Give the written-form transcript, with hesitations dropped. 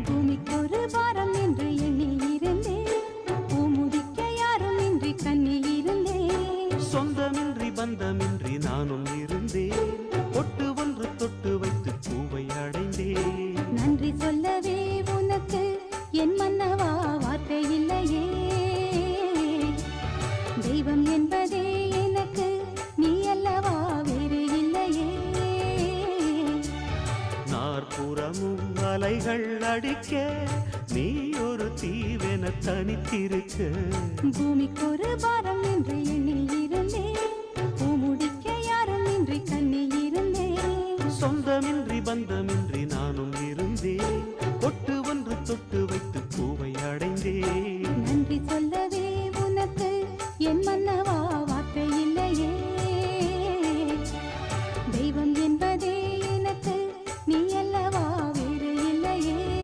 பூமிக்கு ஒரு பாரம் என்று எண்ணி இருந்தேன், பூமுடிக்க யாரும் இன்றி கண்ணி இருந்தேன். சொந்தமின்றி பந்தமின்றி நானும் இருந்தேன், ஒட்டு ஒன்று தொட்டு வைத்து பூவை அடைந்தேன். நன்றி சொல்லவே உனக்கு என் மன்னவா வார்த்தை இல்லையே, தெய்வம் என்பதே எனக்கு நீ அல்லவா வேறு இல்லையே. நாற்புறமும் அலைகள் அடிக்க நீ ஒரு தீவென தனித்திருக்க. பூமிக்கு ஒரு பாரம் என்று எண்ணி இருந்தேன், பூமுடிக்க யாரும் இன்றி கண்ணி இருந்தேன். சொந்தமின்றி பந்தம்